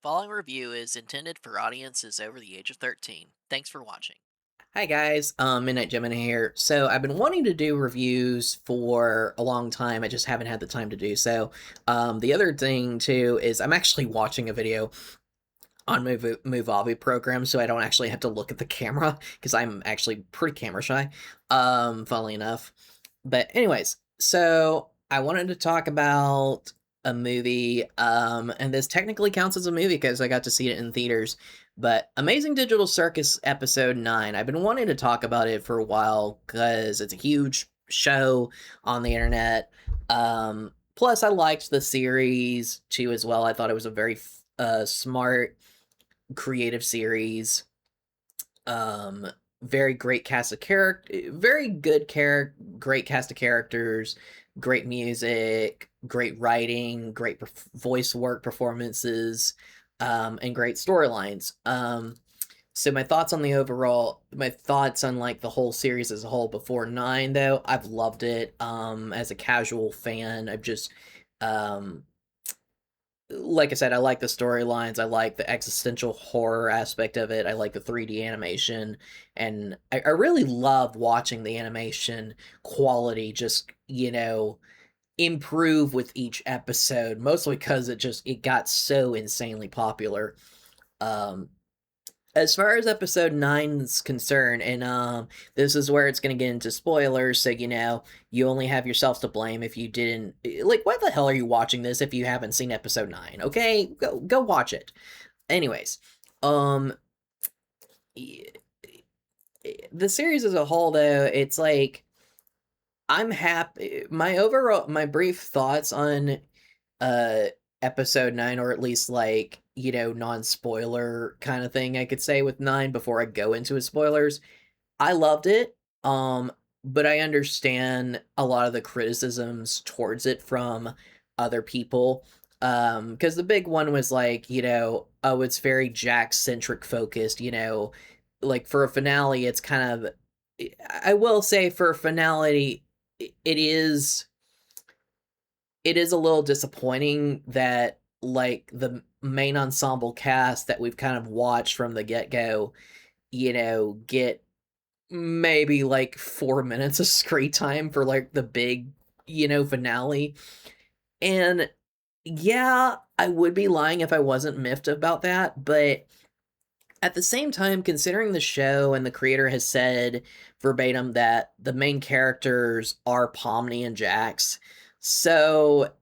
following review is intended for audiences over the age of 13. Thanks for watching. Hi guys, Midnight Gemini here. So I've been wanting to do reviews for a long time. I just haven't had the time to do so. The other thing too is I'm actually watching a video on Movavi program, so I don't actually have to look at the camera because I'm actually pretty camera shy. Funnily enough. But anyways, so I wanted to talk about a movie, and this technically counts as a movie because I got to see it in theaters. But Amazing Digital Circus Episode 9. I've been wanting to talk about it for a while because it's a huge show on the internet. Plus, I liked the series too as well. I thought it was a very smart, creative series. Um, Very great cast of character, very good great cast of characters, great music, great writing, great voice work performances, and great storylines. So my thoughts on like the whole series as a whole before 9 though, I've loved it. As a casual fan, I've just um like I said, I like the storylines. I like the existential horror aspect of it. I like the 3D animation, and I really love watching the animation quality just improve with each episode. Mostly because it got so insanely popular. Um, as far as episode 9 is concerned, and this is where it's going to get into spoilers, so you only have yourself to blame if you didn't, like, why the hell are you watching this if you haven't seen episode 9? Okay, go watch it. Anyways, um the series as a whole though, it's like I'm happy. My brief thoughts on uh episode 9, or at least like non-spoiler kind of thing I could say with 9 before I go into his spoilers. I loved it, but I understand a lot of the criticisms towards it from other people, because the big one was like, oh, it's very Jack centric focused, like for a finale it's kind of, I will say for a finale it is a little disappointing that like the main ensemble cast that we've kind of watched from the get-go, get maybe like 4 minutes of screen time for like the big, finale. And yeah, I would be lying if I wasn't miffed about that, but at the same time, considering the show and the creator has said verbatim that the main characters are Pomni and Jax, so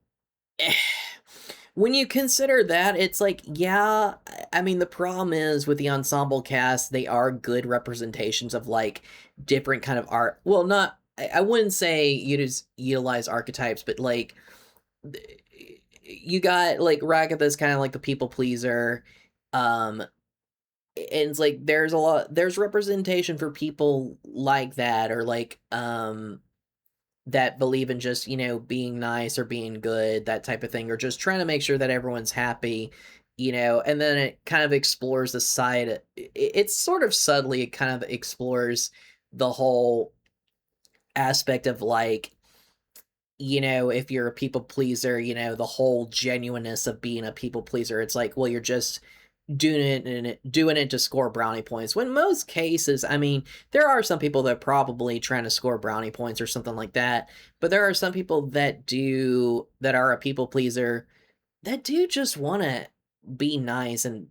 when you consider that, it's like, yeah, I mean, the problem is with the ensemble cast, they are good representations of like different kind of art. Well, not, I wouldn't say utilize archetypes, but like you got like Ragatha's kind of like the people pleaser. Um, and it's like there's representation for people like that, or like that believe in just, being nice or being good, that type of thing, or just trying to make sure that everyone's happy, and then it kind of explores the side. It's sort of subtly, it kind of explores the whole aspect of like, if you're a people pleaser, the whole genuineness of being a people pleaser. It's like, well, you're just doing it to score brownie points. When most cases, I mean, there are some people that are probably trying to score brownie points or something like that, but there are some people that are a people pleaser that do just want to be nice and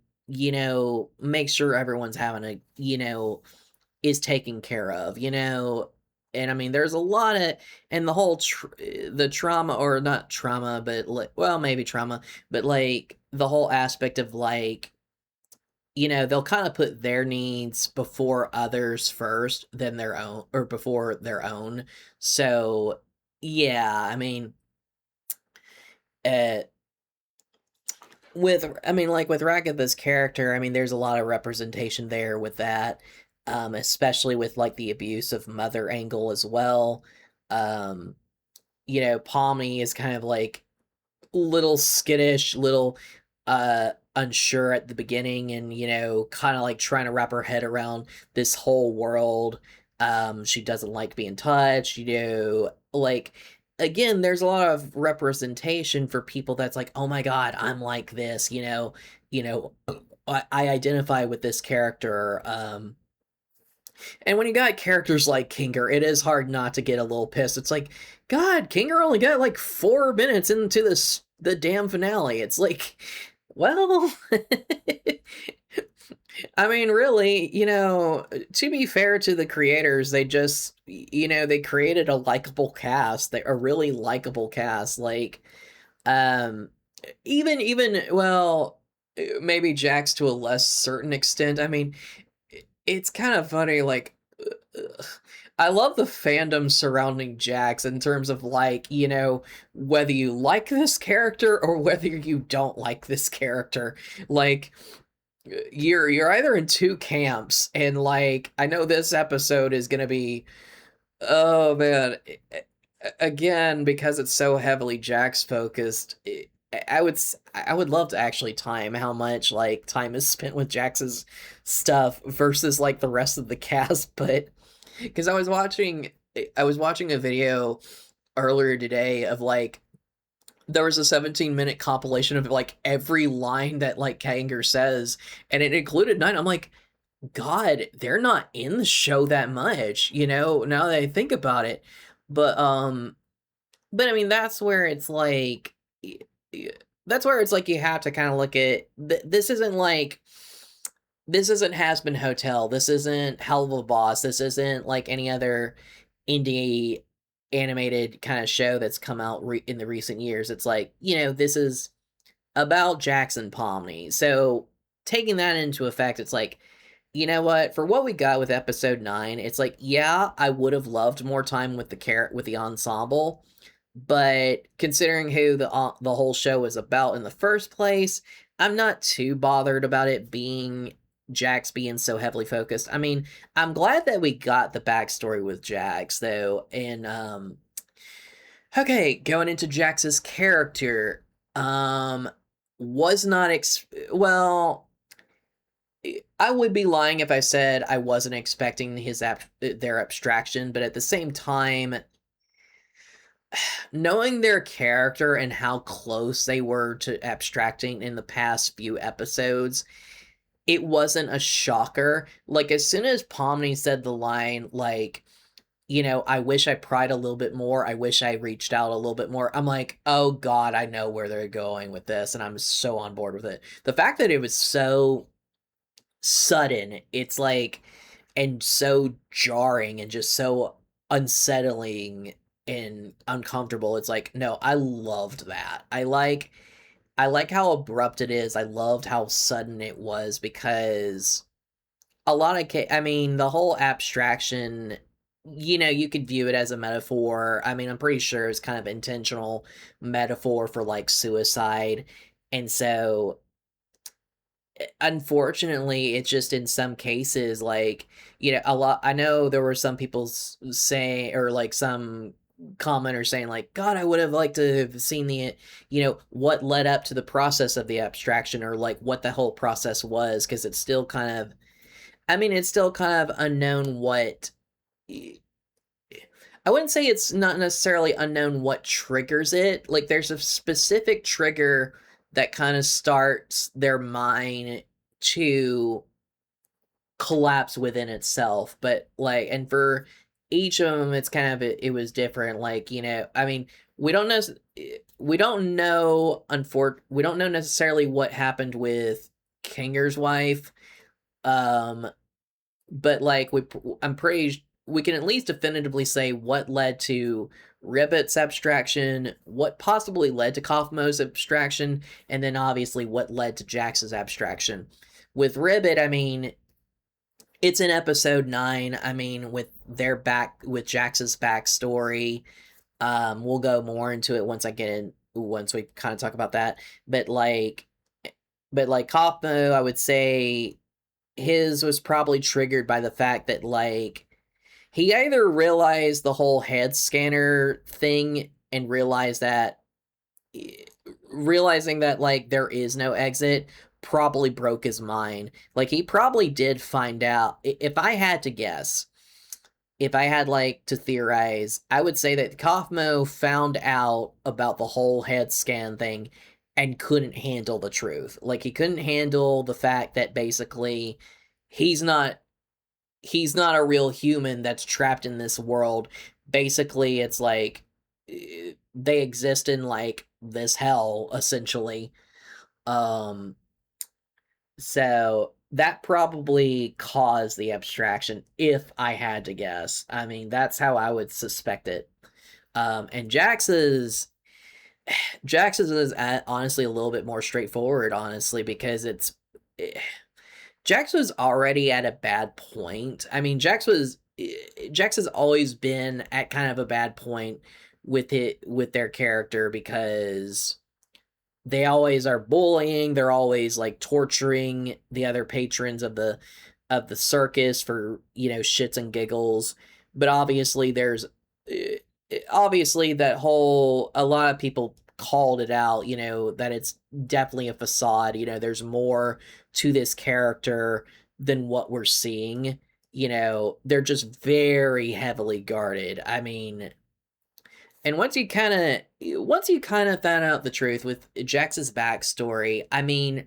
make sure everyone's having is taken care of, and I mean, there's a lot of, and the whole the trauma, or not trauma, but like, well, maybe trauma, but like the whole aspect of like, they'll kind of put their needs before others first, than their own, or before their own. So yeah, I mean, uh like with Ragatha's character, I mean, there's a lot of representation there with that, especially with like the abuse of mother angle as well. Um, Pomni is kind of like little skittish, little unsure at the beginning, and kind of like trying to wrap her head around this whole world. She doesn't like being touched, like again, there's a lot of representation for people that's like, "Oh my god, I'm like this," you know, I identify with this character, and when you got characters like Kinger, it is hard not to get a little pissed. It's like, God, Kinger only got like 4 minutes into the damn finale. It's like, well, I mean, really, to be fair to the creators, they just, they created a likable cast, a really likable cast. Like, um, well, maybe Jax to a less certain extent. I mean, it's kind of funny, like, ugh, I love the fandom surrounding Jax in terms of like, whether you like this character or whether you don't like this character. Like, you're either in two camps, and like, I know this episode is gonna be, oh man, again, because it's so heavily Jax focused. I would love to actually time how much like time is spent with Jax's stuff versus like the rest of the cast, but because I was watching a video earlier today of like, there was a 17-minute compilation of like every line that like Kanger says, and it included nine. I'm like, God, they're not in the show that much, now that I think about it. But but I mean, that's where it's like you have to kind of look at this isn't Has Been Hotel. This isn't Hell of a Boss. This isn't like any other indie animated kind of show that's come out in the recent years. It's like, this is about Jackson Pomney. So taking that into effect, it's like, you know what? For what we got with episode 9, it's like, yeah, I would have loved more time with the ensemble, but considering who the whole show was about in the first place, I'm not too bothered about it being Jax being so heavily focused. I mean, I'm glad that we got the backstory with Jax though, and okay, going into Jax's character, um was not well, I would be lying if I said I wasn't expecting their abstraction, but at the same time, knowing their character and how close they were to abstracting in the past few episodes, it wasn't a shocker. Like, as soon as Pomni said the line, like, I wish I pried a little bit more, I wish I reached out a little bit more, I'm like, oh god, I know where they're going with this, and I'm so on board with it. The fact that it was so sudden, it's like, and so jarring and just so unsettling and uncomfortable. It's like, no, I loved that. I like how abrupt it is. I loved how sudden it was because a lot of I mean, the whole abstraction, you could view it as a metaphor. I mean, I'm pretty sure it's kind of intentional metaphor for like suicide. And so unfortunately, it's just in some cases, like, a lot. I know there were some people saying, or like some commenter saying, like, God, I would have liked to have seen what led up to the process of the abstraction, or like what the whole process was, because it's still kind of, I mean, it's still kind of unknown what. I wouldn't say it's not necessarily unknown what triggers it. Like, there's a specific trigger that kind of starts their mind to collapse within itself. But like, and for each of them, it's kind of it was different. Like, I mean, we don't know. We don't know necessarily what happened with Kinger's wife. Um, but like I'm pretty we can at least definitively say what led to Ribbit's abstraction, what possibly led to Kaufmo's abstraction, and then obviously what led to Jax's abstraction. With Ribbit, I mean, it's in episode 9. I mean, with Jax's backstory. We'll go more into it once we kind of talk about that. But like Kaufmo, I would say his was probably triggered by the fact that like he either realized the whole head scanner thing and realizing that like there is no exit probably broke his mind. Like, he probably did find out, if I had to guess, if I had like to theorize, I would say that Kaufmo found out about the whole head scan thing and couldn't handle the truth. Like he couldn't handle the fact that basically he's not he's not a real human that's trapped in this world. Basically, it's like they exist in like this hell essentially. Um so that probably caused the abstraction if I had to guess. I mean, that's how I would suspect it. And Jax's is honestly a little bit more straightforward, honestly, because eh, Jax was already at a bad point. I mean, Jax has always been at kind of a bad point with their character because they always are bullying, they're always like torturing the other patrons of the circus for, you know, shits and giggles. But obviously there's eh, obviously that whole a lot of people called it out, you know, that it's definitely a facade, you know, there's more to this character than what we're seeing. You know, they're just very heavily guarded. I mean, and once you kind of found out the truth with Jax's backstory, I mean,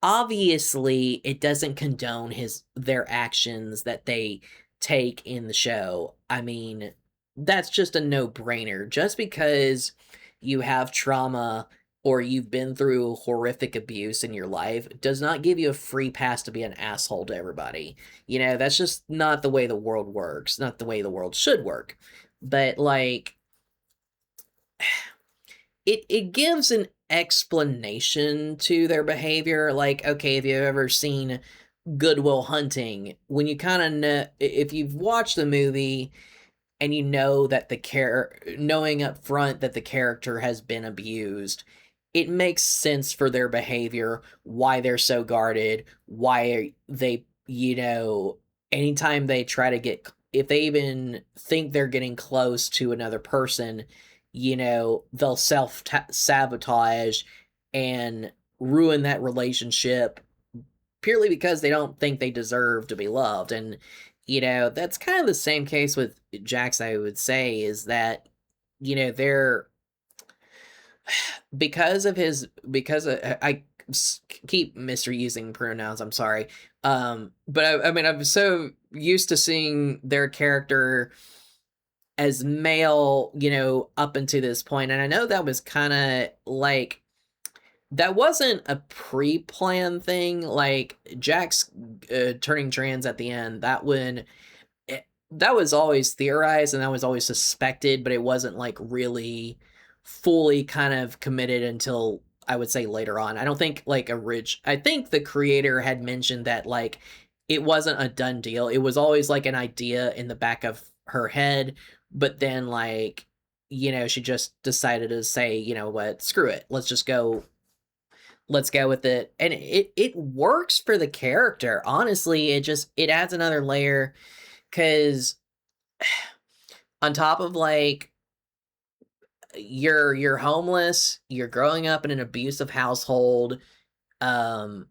obviously it doesn't condone his their actions that they take in the show. I mean, that's just a no-brainer. Just because you have trauma or you've been through horrific abuse in your life does not give you a free pass to be an asshole to everybody. You know, that's just not the way the world works, not the way the world should work. But like it gives an explanation to their behavior. Like, okay, if you've ever seen Goodwill Hunting, when you kind of know, if you've watched the movie and you know that knowing up front that the character has been abused, it makes sense for their behavior, why they're so guarded, why they, you know, anytime they try to get, if they even think they're getting close to another person, you know, they'll self sabotage and ruin that relationship purely because they don't think they deserve to be loved. And, you know, that's kind of the same case with Jax, I would say, is that, you know, they're because of, keep misusing pronouns, I'm sorry. But I mean, I'm so used to seeing their character as male, you know, up until this point, and I know that was kind of like that wasn't a pre-planned thing. Like Jack's turning trans at the end, that was always theorized and that was always suspected, but it wasn't like really fully kind of committed until I would say later on. I don't think like a rich. I think the creator had mentioned that like it wasn't a done deal. It was always like an idea in the back of her head, but then like, you know, she just decided to say, you know what, screw it. Let's go with it. And it works for the character. Honestly, it adds another layer cuz on top of like you're homeless, you're growing up in an abusive household, um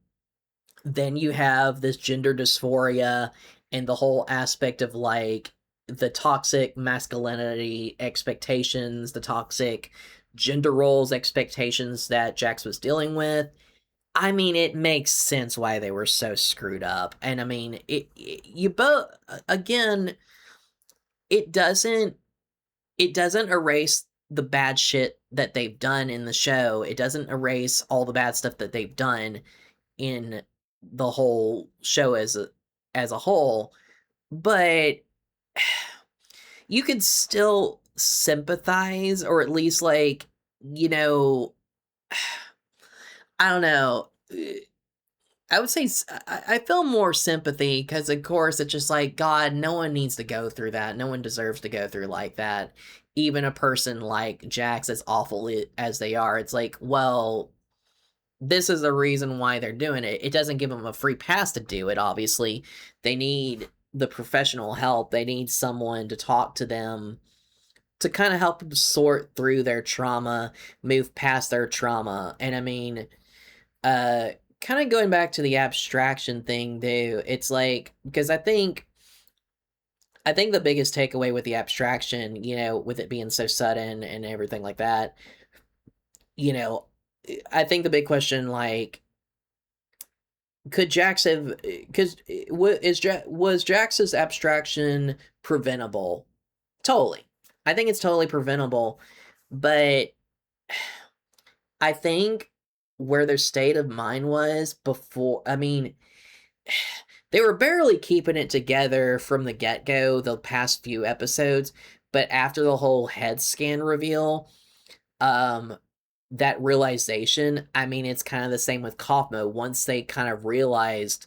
then you have this gender dysphoria and the whole aspect of like the toxic masculinity expectations, the toxic gender roles expectations that Jax was dealing with. I mean, it makes sense why they were so screwed up. And I mean, you both again, it doesn't it doesn't erase the bad shit that they've done in the show. It doesn't erase all the bad stuff that they've done in the whole show as a whole, but you could still sympathize or at least like, you know, I don't know. I would say I feel more sympathy because, of course, it's just like, God, no one needs to go through that. No one deserves to go through like that. Even a person like Jax, as awful as they are, it's like, well, this is the reason why they're doing it. It doesn't give them a free pass to do it, obviously. They need the professional help. They need someone to talk to them to kind of help them sort through their trauma, move past their trauma. And I mean, uh kind of going back to the abstraction thing, though, it's like because I think I think the biggest takeaway with the abstraction, with it being so sudden and everything like that, you know, I think the big question, like, could Jax have, because was Jax's abstraction preventable? Totally. I think it's totally preventable, but I think where their state of mind was before, I mean, they were barely keeping it together from the get-go the past few episodes, but after the whole head scan reveal, um, that realization, I mean, it's kind of the same with Kaufmo. Once they kind of realized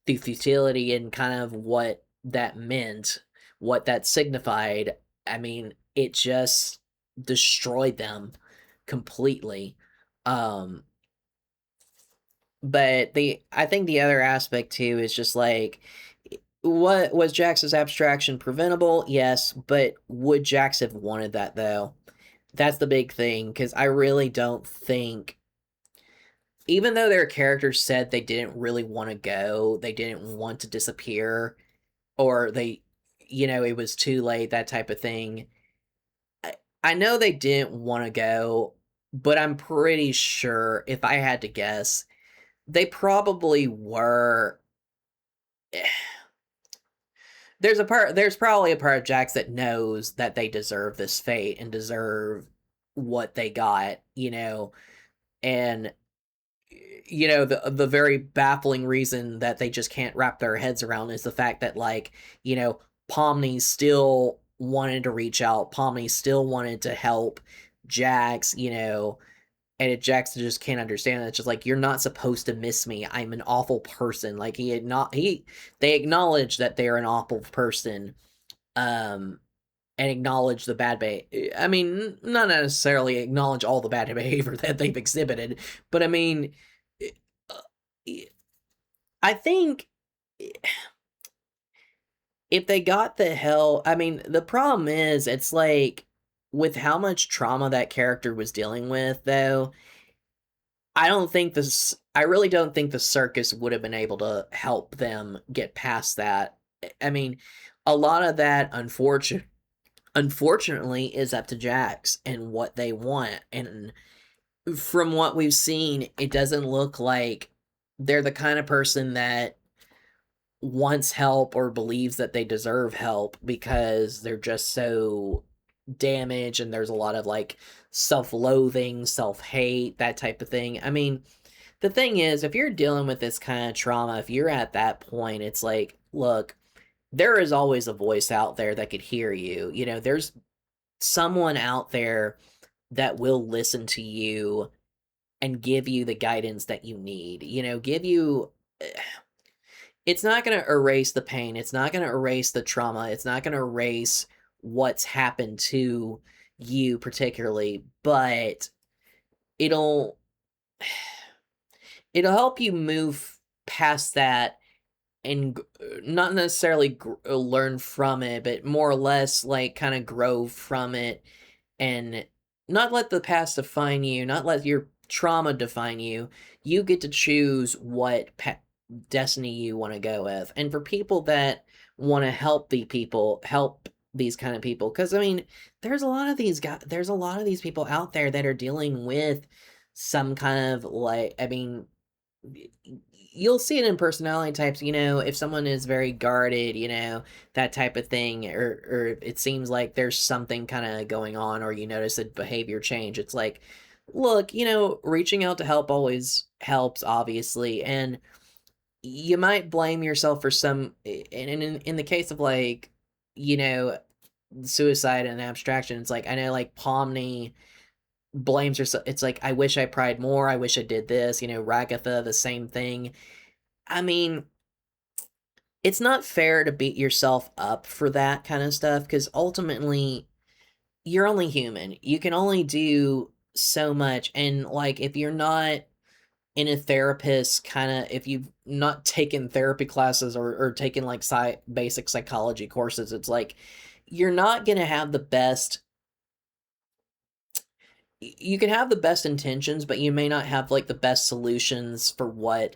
the futility and kind of what that meant, what that signified, I mean, it just destroyed them completely. Um, but I think the other aspect too is just like, what was Jax's abstraction preventable? Yes, but would Jax have wanted that though? That's the big thing, because I really don't think, even though their characters said they didn't really want to go, they didn't want to disappear, or it was too late, that type of thing. I, I know they didn't want to go, but I'm pretty sure, if I had to guess, they probably were. There's probably a part of Jax that knows that they deserve this fate and deserve what they got, and the very baffling reason that they just can't wrap their heads around is the fact that, like, Pomni still wanted to reach out, Pomni still wanted to help Jax, and Jax just can't understand it. It's just like, you're not supposed to miss me. I'm an awful person. Like, they acknowledge that they're an awful person, um, and acknowledge the bad behavior. I mean, not necessarily acknowledge all the bad behavior that they've exhibited, but I mean, uh, I think if they got the hell, I mean, the problem is, it's like, with how much trauma that character was dealing with, though, I really don't think the circus would have been able to help them get past that. I mean, a lot of that, unfortunately, is up to Jax and what they want. And from what we've seen, it doesn't look like they're the kind of person that wants help or believes that they deserve help, because they're just so damaged, and there's a lot of, like, self-loathing, self-hate, that type of thing. I mean, the thing is, if you're dealing with this kind of trauma, if you're at that point, it's like, look, there is always a voice out there that could hear you. There's someone out there that will listen to you and give you the guidance that you need. Give you, it's not going to erase the pain. It's not going to erase the trauma. It's not going to erase what's happened to you particularly, but it'll it'll help you move past that, and not necessarily learn from it, but more or less, like, kind of grow from it, and not let the past define you, not let your trauma define you. You get to choose what destiny you want to go with. And for people that want to help these kind of people, because I mean, there's a lot of these people out there that are dealing with some kind of, like, I mean, you'll see it in personality types, if someone is very guarded, that type of thing, or it seems like there's something kind of going on, or you notice a behavior change. It's like, look, reaching out to help always helps, obviously, and you might blame yourself for some, and in the case of, like, you know, suicide and abstraction, it's like, I know, like, Pomni blames herself. It's like, I wish I pried more. I wish I did this. Ragatha, the same thing. I mean, it's not fair to beat yourself up for that kind of stuff, because ultimately, you're only human. You can only do so much. And, like, if you're not in a therapist kind of, if you've not taken therapy classes, or taken, like, basic psychology courses, it's like, you're not going to have the best, you can have the best intentions, but you may not have, like, the best solutions for what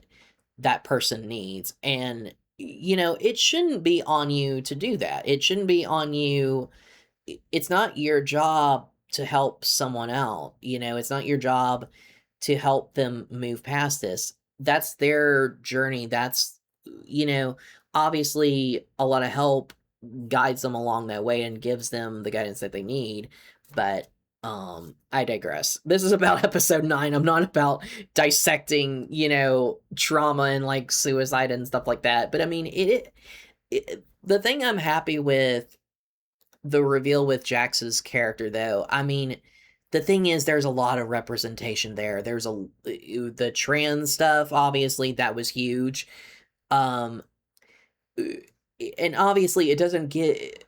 that person needs. And it shouldn't be on you to do that. It shouldn't be on you. It's not your job to help someone out, it's not your job to help them move past this. That's their journey. That's, you know, obviously a lot of help guides them along that way and gives them the guidance that they need. But I digress. This is about episode 9. I'm not about dissecting, trauma and like suicide and stuff like that. But I mean, the thing I'm happy with the reveal with Jax's character though, I mean, the thing is there's a lot of representation there. There's the trans stuff, obviously that was huge. Um uh, and obviously it doesn't get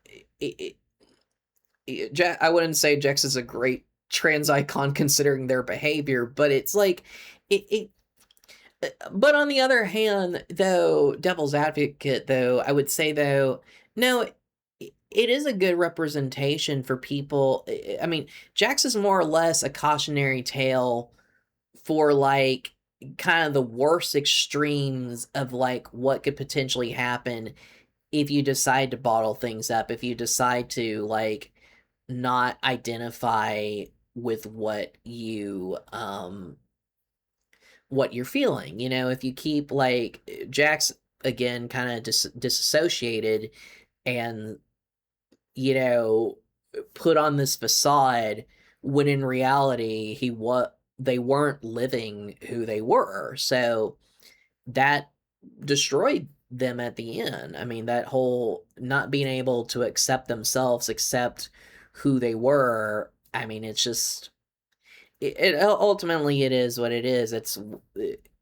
I wouldn't say Jax is a great trans icon considering their behavior, but it's like it but on the other hand, though, devil's advocate, though, I would say, though, no, it is a good representation for people. I mean, Jax is more or less a cautionary tale for like kind of the worst extremes of like what could potentially happen if you decide to bottle things up, if you decide to like not identify with what you're feeling. If you keep like Jax again kind of disassociated and you know put on this facade when in reality they weren't living who they were. So that destroyed them at the end. I mean, that whole not being able to accept themselves, accept who they were. I mean, it's just ultimately it is what it is.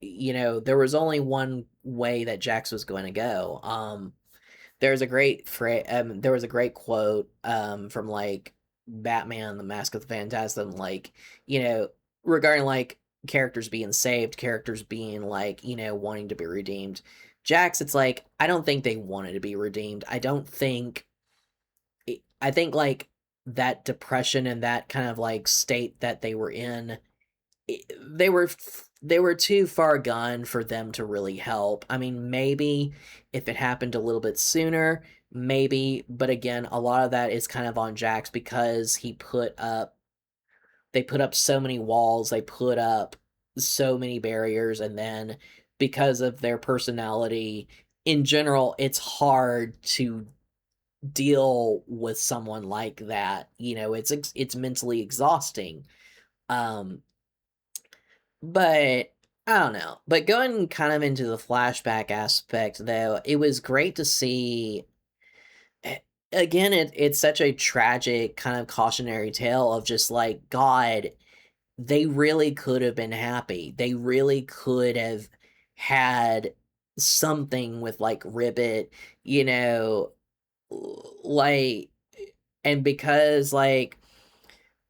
There was only one way that Jax was going to go. There was a great quote from like Batman: The Mask of the Phantasm, like you know regarding like characters being saved, characters being like wanting to be redeemed. Jax, it's like I don't think they wanted to be redeemed. I think like that depression and that kind of like state that they were in, they were too far gone for them to really help. I mean, maybe if it happened a little bit sooner, maybe, but again, a lot of that is kind of on Jax because they put up so many walls, they put up so many barriers, and then because of their personality in general, it's hard to deal with someone like that. It's mentally exhausting. Um But I don't know. But going kind of into the flashback aspect, though, it was great to see. a- Again, it's such a tragic kind of cautionary tale of just like God. They really could have been happy. They really could have had something with like Ribbit, you know, like, and because like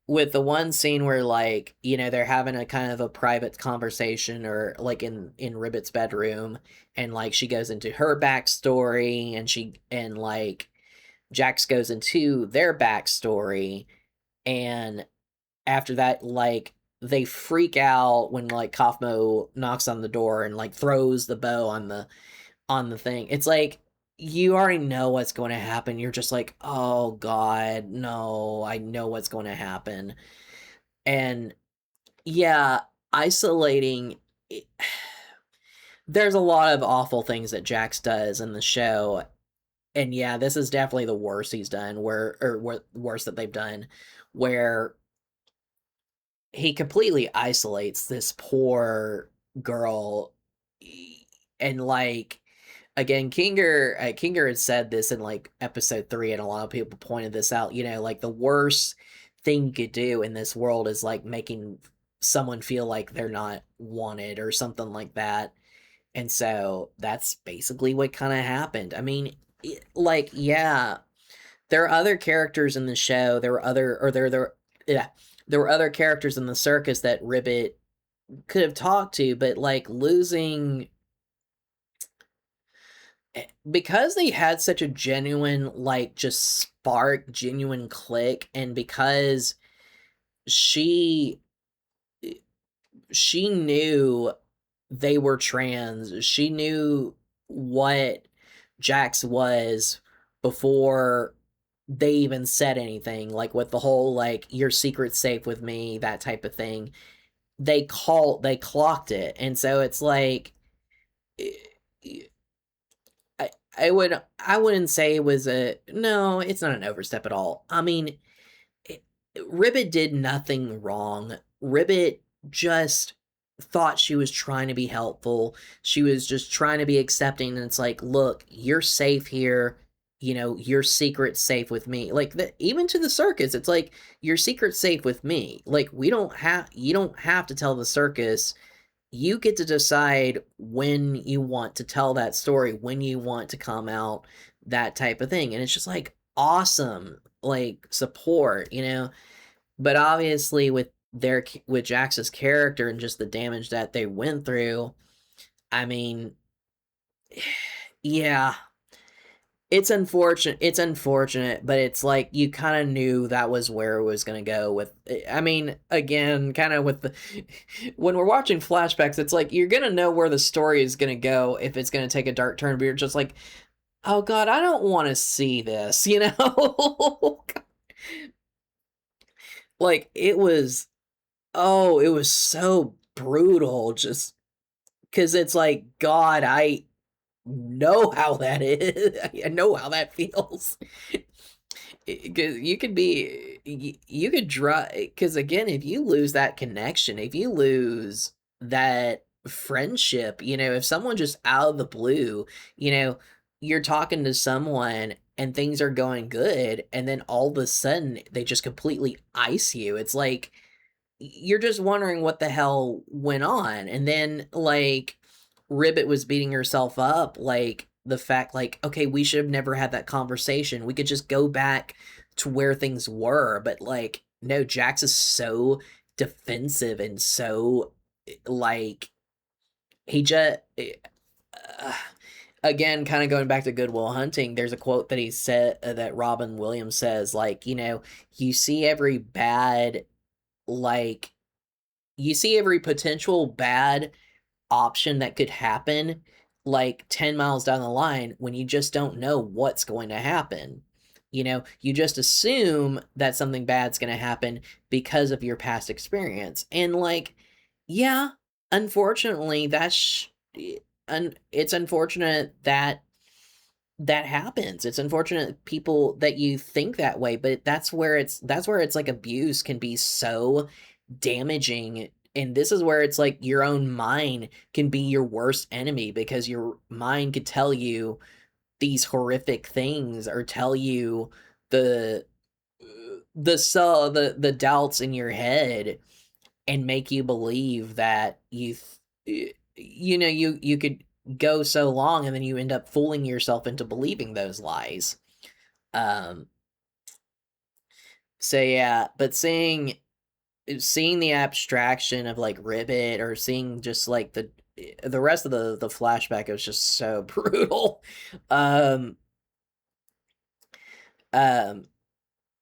with the one scene where like they're having a kind of a private conversation or like in Ribbit's bedroom, and like she goes into her backstory and like Jax goes into their backstory, and after that like they freak out when like Kaufmo knocks on the door and like throws the bow on the thing. It's like you already know what's going to happen. You're just like, oh God, no, I know what's going to happen. And yeah, isolating it there's a lot of awful things that Jax does in the show, and yeah, this is definitely the worst he's done, where worst that they've done, where he completely isolates this poor girl, and, like, again, Kinger had said this in, like, episode 3, and a lot of people pointed this out, like, the worst thing you could do in this world is, like, making someone feel like they're not wanted or something like that, and so that's basically what kinda happened. I mean, yeah, there are other characters in the show, there were other or there yeah, there were other characters in the circus that Ribbit could have talked to, but, like, losing because they had such a genuine, like, just spark, genuine click, and because she she knew they were trans, she knew what Jax was before they even said anything, like with the whole like your secret's safe with me, that type of thing. They clocked it. And so it's like I I wouldn't say it was a no, it's not an overstep at all. I mean, it, Ribbit did nothing wrong. Ribbit just thought she was trying to be helpful. She was just trying to be accepting, and it's like, look, you're safe here. You know, your secret's safe with me. Like even to the circus, it's like your secret's safe with me. Like you don't have to tell the circus. You get to decide when you want to tell that story, when you want to come out, that type of thing. And it's just like awesome, like support, you know. But obviously, with Jax's character and just the damage that they went through, I mean, yeah, it's unfortunate. It's unfortunate, but it's like you kind of knew that was where it was going to go with. I mean, again, kind of with the when we're watching flashbacks, it's like you're going to know where the story is going to go if it's going to take a dark turn. But you're just like, oh god, I don't want to see this. You know, like it was. Oh, it was so brutal. Just because it's like, God, I know how that is. I know how that feels. Because you could be, you could draw. Because again, if you lose that connection, if you lose that friendship, you know, if someone just out of the blue, you know, you're talking to someone and things are going good, and then all of a sudden they just completely ice you. It's like, you're just wondering what the hell went on. And then like Ribbit was beating herself up, like the fact like, okay, we should have never had that conversation. We could just go back to where things were. But like, no, Jax is so defensive and so like he just uh, again, kind of going back to Goodwill Hunting, there's a quote that he said that Robin Williams says, like, you know, you see every bad like you see every potential bad option that could happen like 10 miles down the line when you just don't know what's going to happen. You know, you just assume that something bad's going to happen because of your past experience. And like, yeah, unfortunately, it's unfortunate that that happens. It's unfortunate people that you think that way, but that's where it's like abuse can be so damaging. And this is where it's like your own mind can be your worst enemy because your mind could tell you these horrific things or tell you the the doubts in your head and make you believe that you know you could go so long and then you end up fooling yourself into believing those lies. um so yeah, but seeing the abstraction of like Ribbit or seeing just like the rest of the flashback, it was just so brutal. um um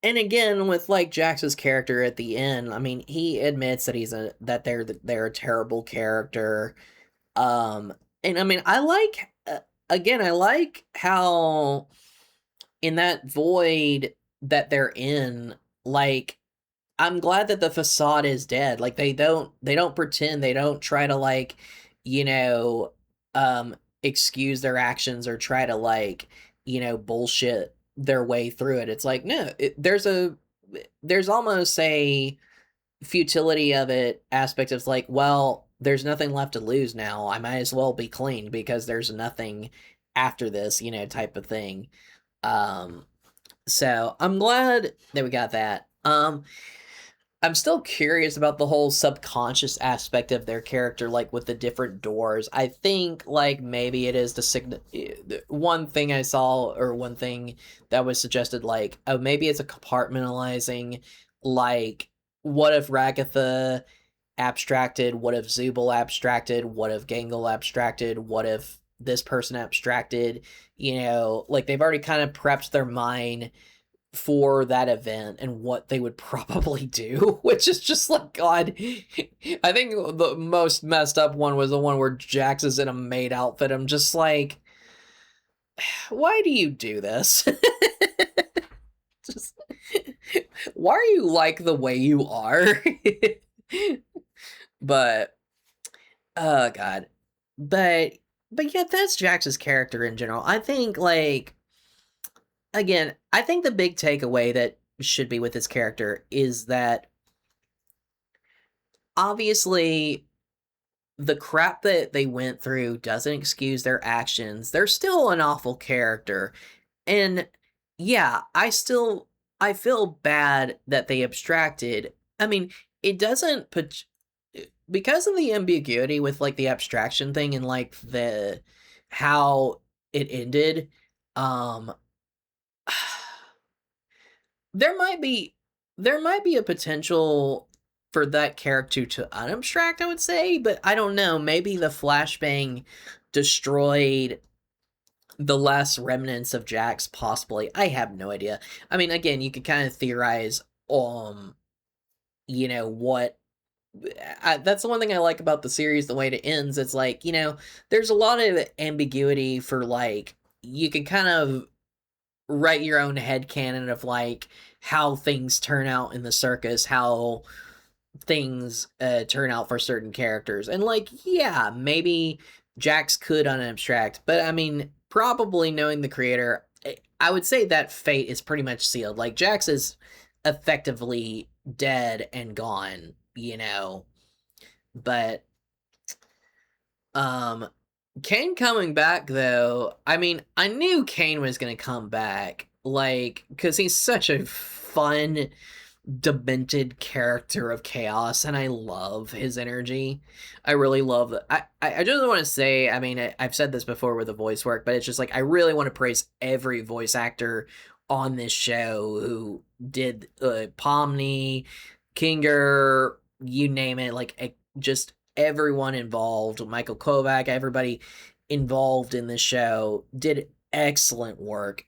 and again with like Jax's character at the end, I mean, he admits that they're a terrible character. um and I mean, I like again, I like how in that void that they're in, like I'm glad that the facade is dead. Like they don't pretend, they don't try to like, you know, excuse their actions or try to like, you know, bullshit their way through it. It's like, no, there's almost a futility of it aspect of like, well, there's nothing left to lose now. I might as well be clean because there's nothing after this, you know, type of thing. Um so I'm glad that we got that. I'm still curious about the whole subconscious aspect of their character, like with the different doors. I think, like, maybe it is one thing I saw, or one thing that was suggested, like, oh, maybe it's a compartmentalizing, like, what if Ragatha abstracted? What if Zubul abstracted? What if Gangle abstracted? What if this person abstracted? You know, like, they've already kind of prepped their mind for that event and what they would probably do, which is just like, God. I think the most messed up one was the one where Jax is in a maid outfit. I'm just like, why do you do this? Just, why are you like the way you are? But oh god. But yeah, that's Jax's character in general. I think like again, I think the big takeaway that should be with this character is that obviously the crap that they went through doesn't excuse their actions. They're still an awful character. And yeah, I feel bad that they abstracted. I mean, it doesn't put because of the ambiguity with like the abstraction thing and like the how it ended. Um there might be there might be a potential for that character to unabstract, I would say, but I don't know. Maybe the flashbang destroyed the last remnants of Jax, possibly. I have no idea. I mean, again, you could kind of theorize, what. That's the one thing I like about the series, the way it ends. It's like, there's a lot of ambiguity for like, you can kind of write your own headcanon of like how things turn out in the circus, how things turn out for certain characters. And like, yeah, maybe Jax could unabstract, but I mean, probably knowing the creator, I would say that fate is pretty much sealed. Like Jax is effectively dead and gone. But um Kane coming back though, I mean, I knew Kane was going to come back like cuz he's such a fun demented character of chaos, and I love his energy. I really love that. I just want to say, I mean, I've said this before with the voice work, but it's just like I really want to praise every voice actor on this show who did Pomni, Kinger, you name it, like just everyone involved, Michael Kovac, everybody involved in this show did excellent work.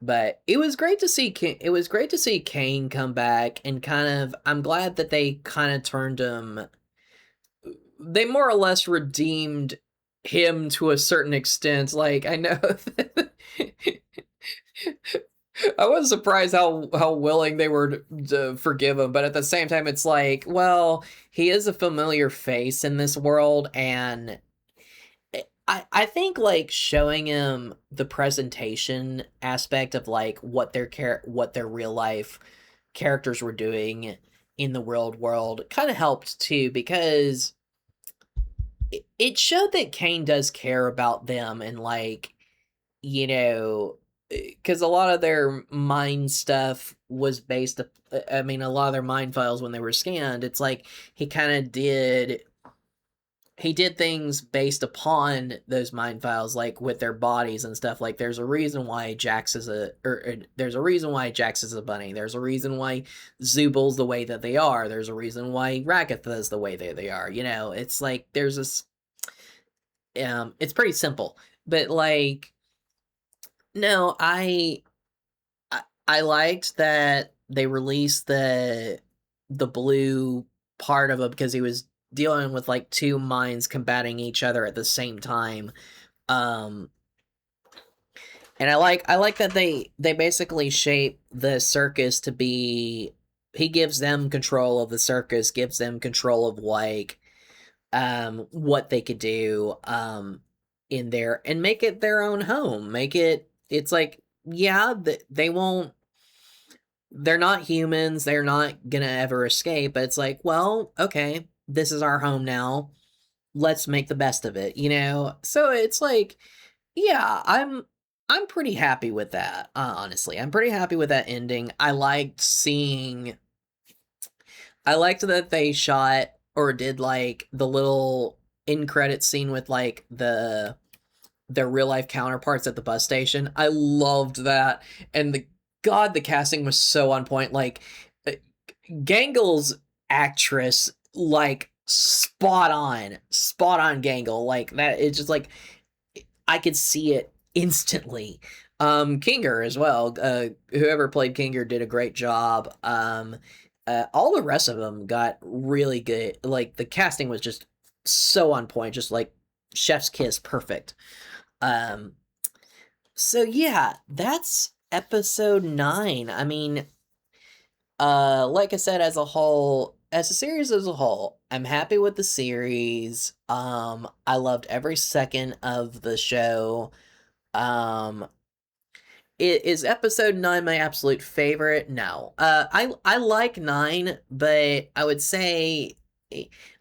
But it was great to see Kane come back and kind of I'm glad that they kind of turned him they more or less redeemed him to a certain extent. Like I know I was surprised how willing they were to forgive him, but at the same time it's like, well, he is a familiar face in this world and I think like showing him the presentation aspect of like what their real life characters were doing in the world kind of helped too because it showed that Kane does care about them and like because a lot of their mind stuff was I mean a lot of their mind files when they were scanned it's like he kind of did things based upon those mind files, like with their bodies and stuff. Like, there's a reason why Jax is there's a reason why Jax is a bunny. There's a reason why Zubal's the way that they are. There's a reason why Ragatha is the way that they are. It's like there's this. It's pretty simple, but like, no, I liked that they released the blue part of him because he was dealing with like two minds combating each other at the same time. Um and I like that they basically shape the circus to be he gives them control of the circus, gives them control of like what they could do in there and make it their own home. It's like yeah, they won't they're not humans, they're not gonna ever escape, but it's like, well, okay, this is our home now. Let's make the best of it. So it's like, yeah, I'm pretty happy with that, honestly. I'm pretty happy with that ending. I liked that they shot or did like the little in credit scene with like their real life counterparts at the bus station. I loved that. And the casting was so on point. Like uh, Gangel's actress, like spot on Gangle. Like that, it's just like I could see it instantly. Kinger as well. Whoever played Kinger did a great job. All the rest of them got really good. Like the casting was just so on point. Just like chef's kiss, perfect. Um, so yeah, that's episode 9. I mean, like I said, as a whole, as a series as a whole, I'm happy with the series. I loved every second of the show. Um, is episode 9 my absolute favorite? No. I like 9, but I would say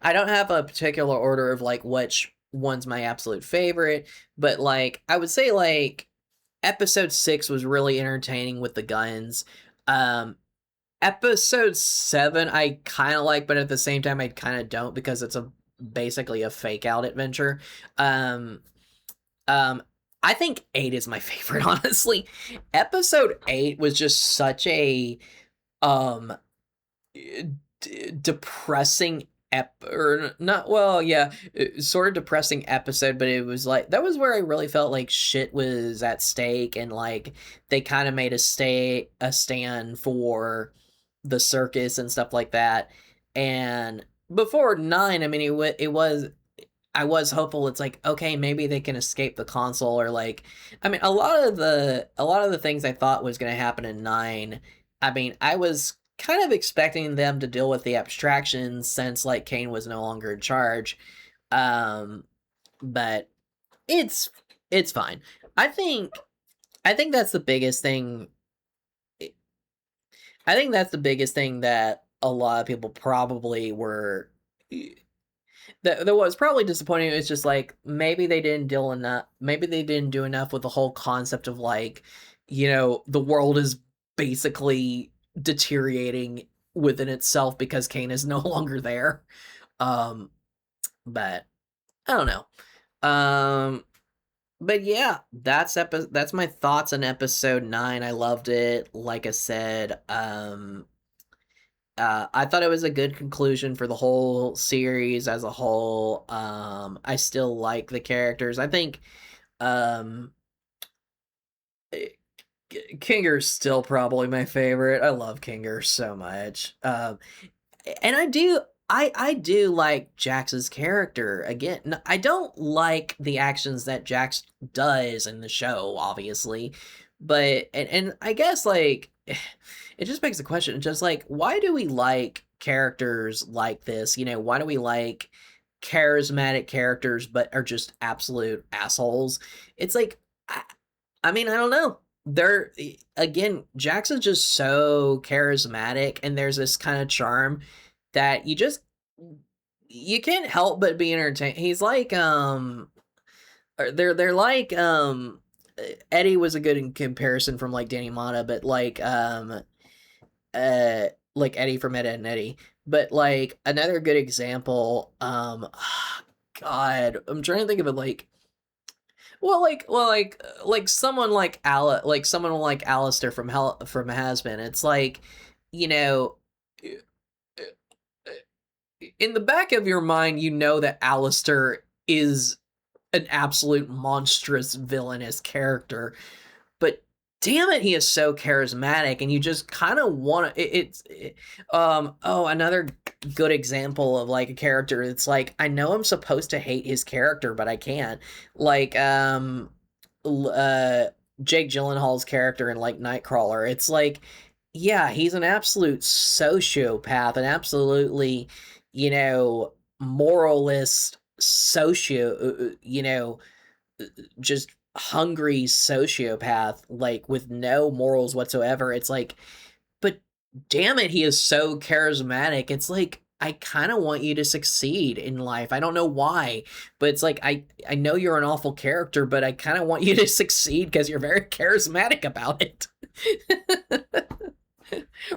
I don't have a particular order of like which one's my absolute favorite, but like I would say like episode 6 was really entertaining with the guns. Um Episode 7 I kind of like, but at the same time I kind of don't because it's a basically a fake out adventure. Um um, I think 8 is my favorite, honestly. Episode 8 was just such a, um, depressing or not well, yeah, sort of depressing episode, but it was like that was where I really felt like shit was at stake and, like, they kinda made a stand for the circus and stuff like that, and before 9, I mean, it was I was hopeful it's like, okay, maybe they can escape the console or like I mean, a lot of the things I thought was gonna happen in 9, I mean, I was kind of expecting them to deal with the abstractions since like Kane was no longer in charge. Um, but it's it's fine. I think I think that's the biggest thing I think that's the biggest thing that a lot of people probably were that was probably disappointing. It's just like maybe they didn't do enough with the whole concept of like, the world is basically deteriorating within itself because Kane is no longer there. Um, but I don't know. Um, but yeah, that's my thoughts on episode 9. I loved it. Like I said, I thought it was a good conclusion for the whole series as a whole. I still like the characters. I think um, eh, Kinger's still probably my favorite. I love Kinger so much. And I do like Jax's character. Again, I don't like the actions that Jax does in the show, obviously, but and I guess like it just begs the question, just like why do we like characters like this? Why do we like charismatic characters but are just absolute assholes? It's like I, I mean, I don't know. Again, Jax is just so charismatic and there's this kind of charm that you can't help but be entertained. He's like they're like Eddie was a good in comparison from like Danny Mata, but like Eddie from Ed, Edd n Eddy. But like another good example, God, I'm trying to think of it like like someone like someone like Alistair from Has-Been. It's like, you know, in the back of your mind, you know that Alistair is an absolute monstrous villainous character, but damn it, he is so charismatic, and you just kind of want to. Oh, another good example of like a character. It's like I know I'm supposed to hate his character, but I can't. Like Jake Gyllenhaal's character in like Nightcrawler. It's like, yeah, he's an absolute sociopath, an absolutely, moralist just hungry sociopath, like with no morals whatsoever. It's like, but damn it, he is so charismatic. It's like I kind of want you to succeed in life. I don't know why, but it's like I know you're an awful character, but I kind of want you to succeed because you're very charismatic about it.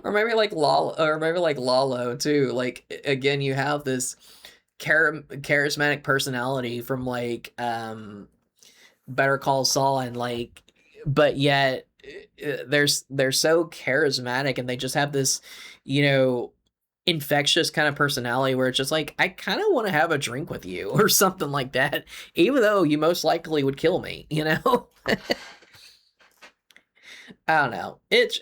Or maybe like Lalo too. Like again, you have this charismatic personality from like Better Call Saul, and like, but yet they're so charismatic and they just have this, you know, infectious kind of personality where it's just like I kind of want to have a drink with you or something like that, even though you most likely would kill me. I don't know. It's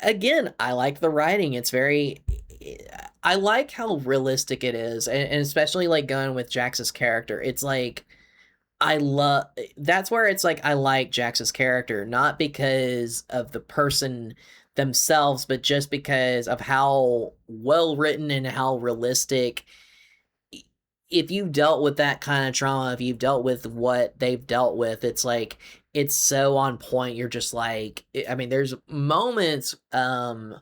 again, I like the writing. It's very I like how realistic it is, and especially like going with Jax's character. It's like I love that's where it's like I like Jax's character, not because of the person themselves, but just because of how well written and how realistic. If you've dealt with that kind of trauma, if you've dealt with what they've dealt with, it's like it's so on point. You're just like, I mean, there's moments. I'm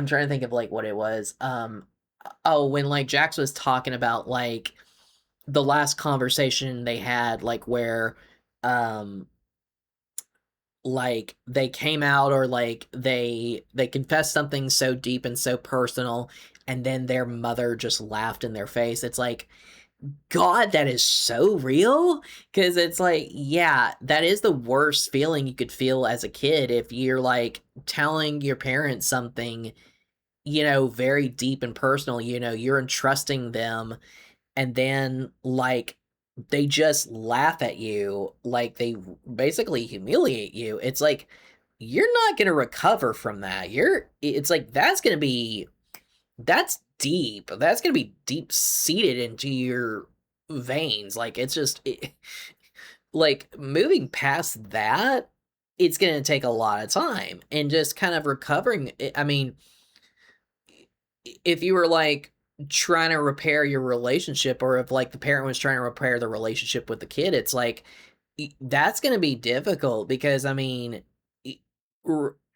trying to think of like what it was. Oh, when like Jax was talking about like the last conversation they had, like where, um, like they came out or like they confessed something so deep and so personal, and then their mother just laughed in their face. It's like, God, that is so real. Because it's like, yeah, that is the worst feeling you could feel as a kid if you're like telling your parents something, very deep and personal. You're entrusting them, and then like they just laugh at you, like they basically humiliate you. It's like you're not going to recover from that. It's like that's deep. That's going to be deep seated into your veins. Like it's just like moving past that, it's going to take a lot of time and just kind of recovering. I mean, if you were like trying to repair your relationship, or if like the parent was trying to repair the relationship with the kid, it's like that's going to be difficult because I mean, y-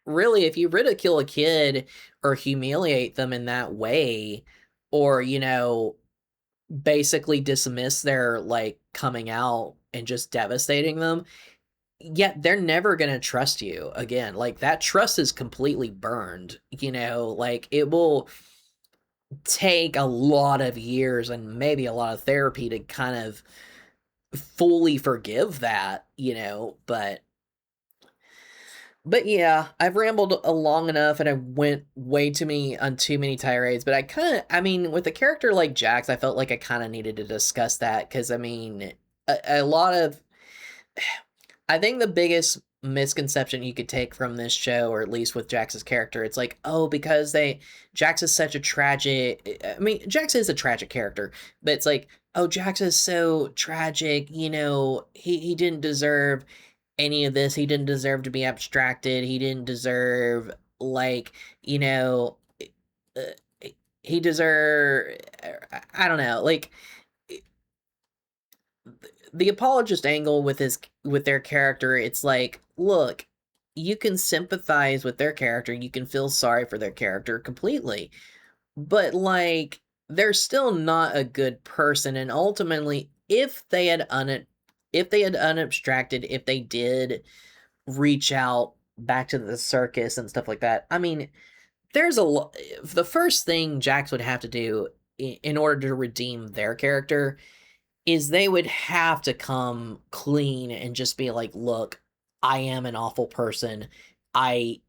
really, if you ridicule a kid or humiliate them in that way, or basically dismiss their like coming out and just devastating them, yeah, they're never going to trust you again. Like that trust is completely burned, like it will take a lot of years and maybe a lot of therapy to kind of fully forgive that, but yeah, I've rambled long enough and I went way too many on too many tirades, but I mean, with a character like Jax, I felt like I kind of needed to discuss that because I mean, a lot of I think the biggest misconception you could take from this show, or at least with Jax's character, it's like, oh, because Jax is such a tragic. I mean, Jax is a tragic character, but it's like, oh, Jax is so tragic. He didn't deserve any of this. He didn't deserve to be abstracted. He didn't deserve like, uh, he deserve. I don't know, like the apologist angle with their character. It's like, look, you can sympathize with their character, you can feel sorry for their character completely, but like they're still not a good person. And ultimately, if they had unabstracted, if they did reach out back to the circus and stuff like that, I mean, the first thing Jax would have to do in order to redeem their character is they would have to come clean and just be like, "Look, I am an awful person. I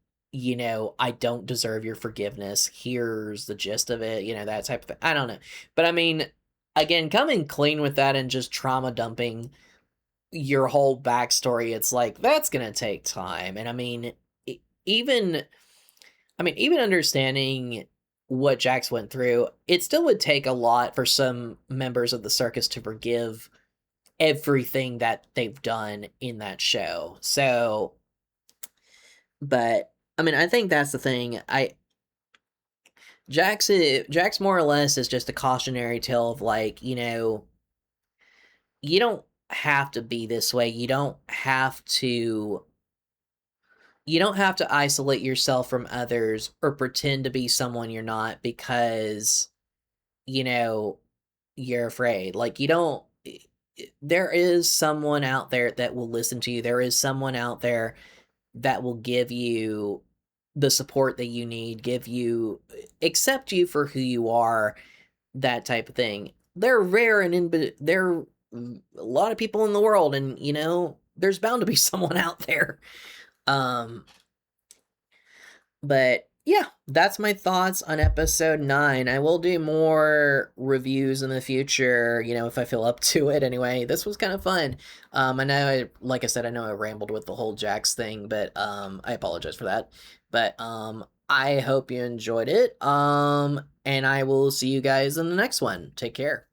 I don't deserve your forgiveness. Here's the gist of it," that type of thing. I don't know. But I mean, again, coming clean with that and just trauma dumping your whole backstory, it's like that's gonna take time. And I mean, e- even even understanding what Jax went through, it still would take a lot for some members of the circus to forgive everything that they've done in that show. So, but I mean, I think that's the thing. Jax more or less is just a cautionary tale of like, you don't have to be this way. You don't have to isolate yourself from others or pretend to be someone you're not because, you know, you're afraid. Like you don't there is someone out there that will listen to you. There is someone out there that will give you the support that you need, accept you for who you are, that type of thing. They're rare and there are a lot of people in the world, and there's bound to be someone out there. Um but yeah, that's my thoughts on episode 9. I will do more reviews in the future, if I feel up to it anyway. This was kind of fun. I know like I said, I know I rambled with the whole Jax thing, but I apologize for that. But I hope you enjoyed it. And I will see you guys in the next one. Take care.